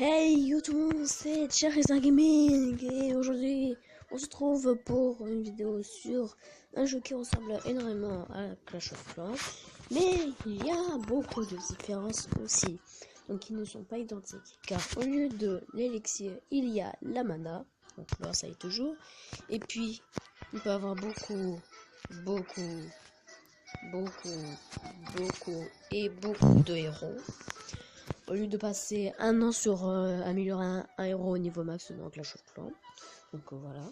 Hey yo tout le monde, c'est Charizard Gaming et aujourd'hui on se trouve pour une vidéo sur un jeu qui ressemble énormément à Clash of Clans, mais il y a beaucoup de différences aussi, donc qui ne sont pas identiques, car au lieu de l'élixir il y a la mana, donc là ça y est toujours, et puis on peut avoir beaucoup de héros. Au lieu de passer un an sur améliorer un héros au niveau max dans Clash of Clans. Donc voilà.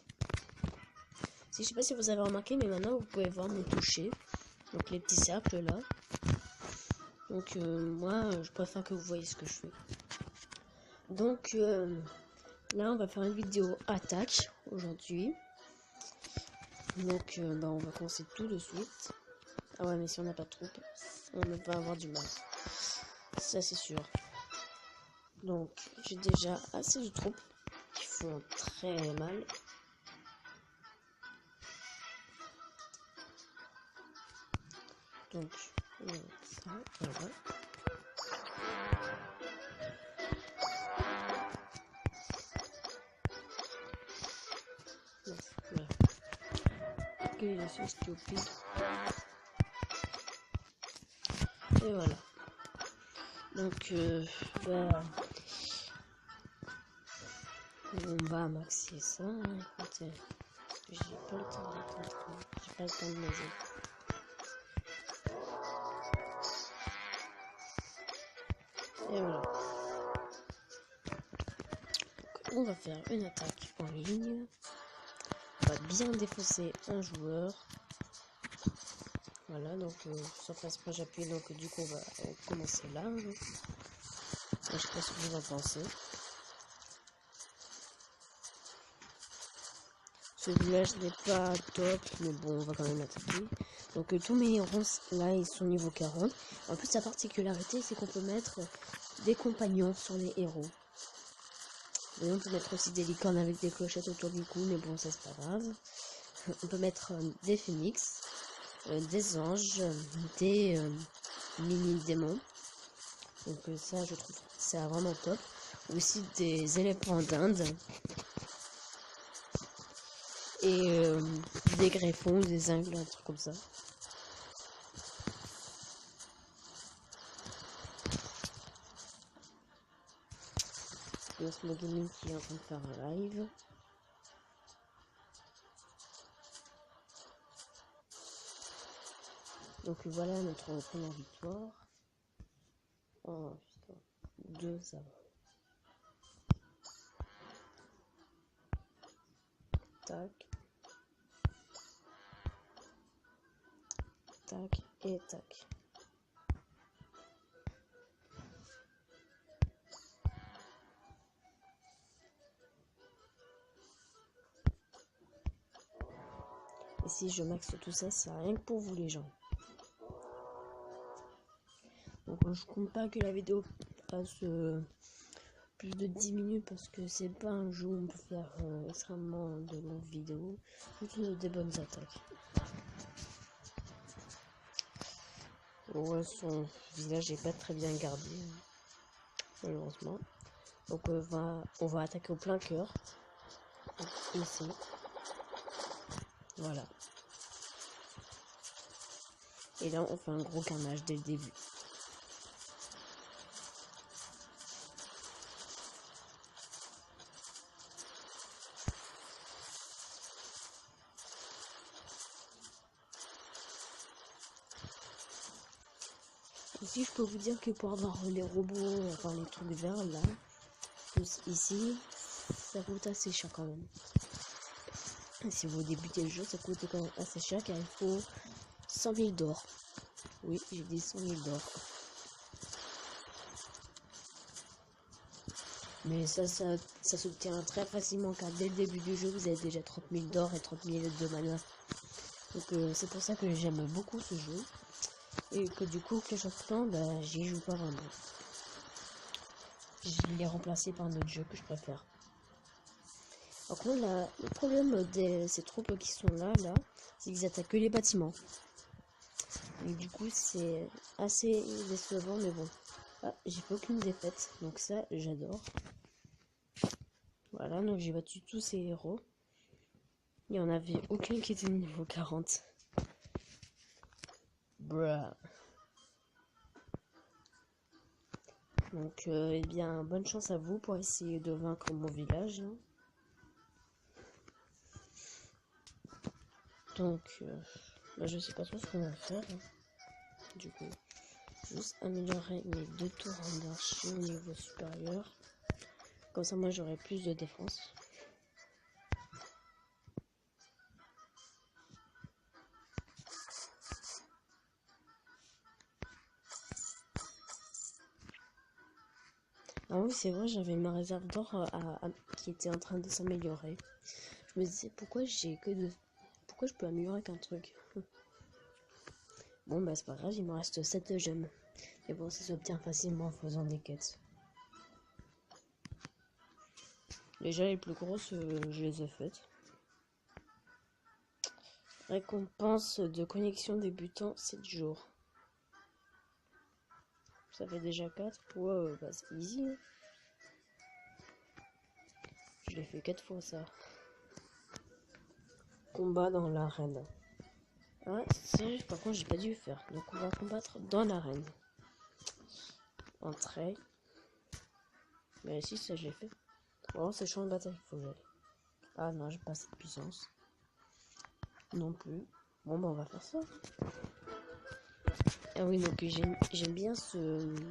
Je sais pas si vous avez remarqué, mais maintenant vous pouvez voir me toucher. Donc les petits cercles là. Donc moi je préfère que vous voyez ce que je fais. Donc là on va faire une vidéo attaque aujourd'hui. Donc on va commencer tout de suite. Ah ouais, mais si on n'a pas de troupes, on va avoir du mal. Ça c'est sûr. Donc j'ai déjà assez de troupes qui font très mal. Donc ça, voilà. Voilà. Ok, je suis stupide. Et voilà. Donc on va maxer ça. Écoutez, j'ai pas le temps de contrôler. J'ai pas le temps de manger. Et voilà. Donc, on va faire une attaque en ligne. On va bien défausser un joueur. Voilà, donc sans faire exprès j'appuie, donc du coup on va commencer là. Je sais pas ce que vous en pensez. Ce village n'est pas top, mais bon, on va quand même attaquer. Donc tous mes héros, là, ils sont niveau 40. En plus, sa particularité, c'est qu'on peut mettre des compagnons sur les héros. Et on peut mettre aussi des licornes avec des clochettes autour du cou, mais bon, ça c'est pas grave. On peut mettre des phénix, des anges, des mini-démons. Donc ça, je trouve ça vraiment top. Aussi des éléphants d'Inde. Et des greffons, des ingles, un truc comme ça. Osmo Gaming qui est en train de faire un live. Donc voilà notre première victoire. Oh putain, 2 ça va. Tac. Tac et tac. Et si je maxe tout ça, c'est rien que pour vous les gens. Donc je compte pas que la vidéo passe plus de 10 minutes parce que c'est pas un jeu où on peut faire extrêmement de longues vidéos, plutôt des bonnes attaques. Ouais, son village est pas très bien gardé, malheureusement. Donc on va attaquer au plein cœur. Ici. Voilà. Et là on fait un gros carnage dès le début. Ici je peux vous dire que pour avoir les robots, enfin les trucs verts là, ici, ça coûte assez cher quand même. Si vous débutez le jeu, ça coûte quand même assez cher car il faut 100 000 d'or. Oui, j'ai dit 100 000 d'or. Mais ça s'obtient très facilement car dès le début du jeu, vous avez déjà 30 000 d'or et 30 000 de mana. Donc c'est pour ça que j'aime beaucoup ce jeu. Et que du coup, Clash of Clans, bah, j'y joue pas vraiment. Je l'ai remplacé par un autre jeu que je préfère. Par contre, le problème de ces troupes qui sont là, c'est qu'ils attaquent que les bâtiments. Et du coup, c'est assez décevant, mais bon. Ah, j'ai fait aucune défaite, donc ça, j'adore. Voilà, donc j'ai battu tous ces héros. Il n'y en avait aucun qui était niveau 40. Bruh. Donc, eh bien, bonne chance à vous pour essayer de vaincre mon village. Hein. Donc, bah, je sais pas trop ce qu'on va faire. Hein. Du coup, juste améliorer mes 2 tours d'archi au niveau supérieur. Comme ça, moi, j'aurai plus de défense. Ah oui, c'est vrai, j'avais ma réserve d'or qui était en train de s'améliorer. Je me disais, pourquoi j'ai que de... Pourquoi je peux améliorer qu'un truc? Bon, bah, c'est pas grave, il me reste 7 gemmes. Et bon, ça s'obtient facilement en faisant des quêtes. Déjà, les plus grosses, je les ai faites. Récompense de connexion débutant 7 jours. Ça fait déjà 4. Ouais, bah, c'est easy. Hein. Je l'ai fait 4 fois ça. Combat dans l'arène. Ah, ça, par contre, j'ai pas dû faire. Donc, on va combattre dans l'arène. Entrée. Mais si, ça, je l'ai fait. Oh, c'est champ de bataille qu'il faut que j'aille. Ah non, j'ai pas cette puissance. Non plus. Bon, bah, on va faire ça. Ah oui, donc j'aime bien ce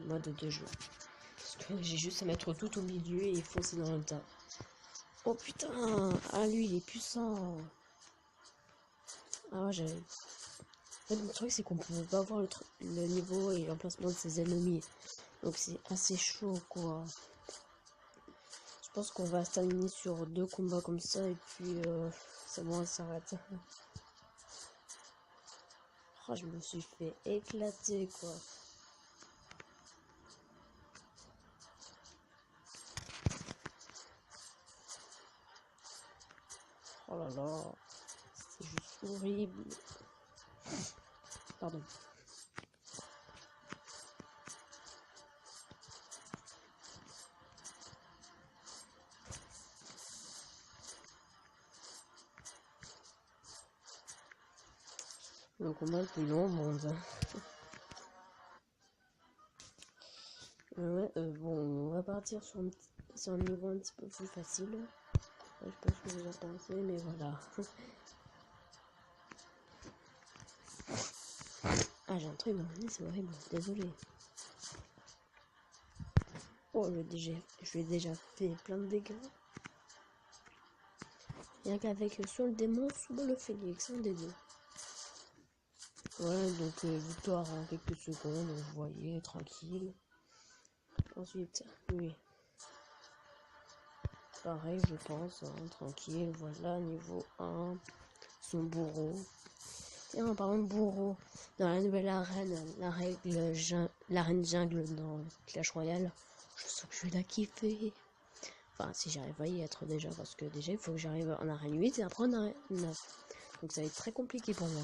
mode de jeu. Parce que j'ai juste à mettre tout au milieu et foncer dans le tas. Oh putain! Ah, lui, il est puissant! Ah, ouais, j'avais. En fait, le truc, c'est qu'on pouvait pas voir le niveau et l'emplacement de ses ennemis. Donc, c'est assez chaud, quoi. Je pense qu'on va se terminer sur 2 combats comme ça et puis c'est bon, on s'arrête. Oh, je me suis fait éclater, quoi. Oh là là, c'est juste horrible. Pardon. Le combat le plus long au monde. Ouais, bon, on va partir sur un niveau un petit peu plus facile. Je sais pas ce que vous en pensez, mais voilà. Ah, j'ai un truc dans le nez, c'est horrible, désolé. Oh, je lui ai déjà fait plein de dégâts. Rien qu'avec soit le démon, soit le Félix, un des deux. Voilà, donc victoire en quelques secondes, vous voyez, tranquille. Ensuite, oui. Pareil, je pense, hein, tranquille, voilà, niveau 1, son bourreau. Tiens, en parlant de bourreau, dans la nouvelle arène, l'arène jungle dans Clash Royale, je sens que je vais la kiffer. Enfin, si j'arrive à y être déjà, parce que déjà, il faut que j'arrive en arène 8 et après en arène 9. Donc ça va être très compliqué pour moi.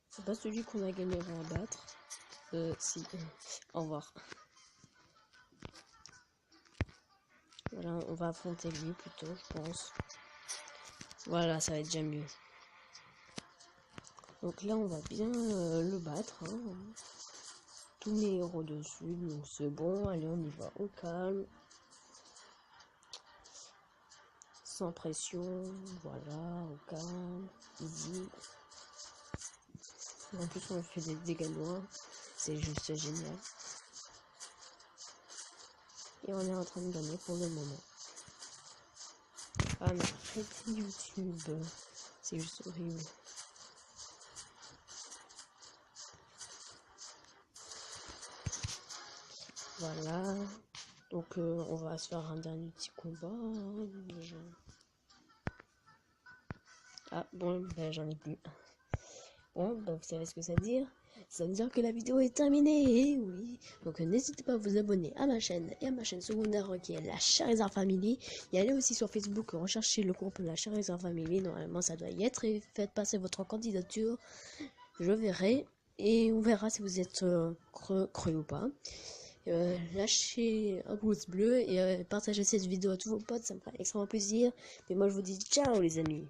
C'est pas celui qu'on a gagné à battre. Si. Au revoir. Voilà, on va affronter lui plutôt, je pense. Voilà, ça va être déjà mieux. Donc là, on va bien le battre. Hein. Tous mes héros dessus, donc c'est bon. Allez, on y va au calme. Sans pression, voilà, au calme, easy. En plus, on fait des dégâts loin. C'est juste génial. Et on est en train de gagner pour le moment. Ah mais arrêtez YouTube. C'est juste horrible. Voilà. Donc on va se faire un dernier petit combat. Hein, déjà. Ah bon, ben j'en ai plus. Bon, ben, vous savez ce que ça veut dire. Ça veut dire que la vidéo est terminée, et oui. Donc n'hésitez pas à vous abonner à ma chaîne et à ma chaîne secondaire qui est la Charizard Family. Et allez aussi sur Facebook, rechercher le groupe La Charizard Family. Normalement ça doit y être. Et faites passer votre candidature. Je verrai. Et on verra si vous êtes creux ou pas. Lâchez un pouce bleu et partagez cette vidéo à tous vos potes, ça me ferait extrêmement plaisir. Mais moi je vous dis ciao les amis.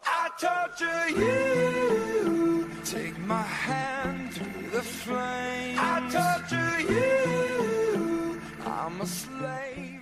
I torture you, take my hand through the flame. I torture you, I'm a slave.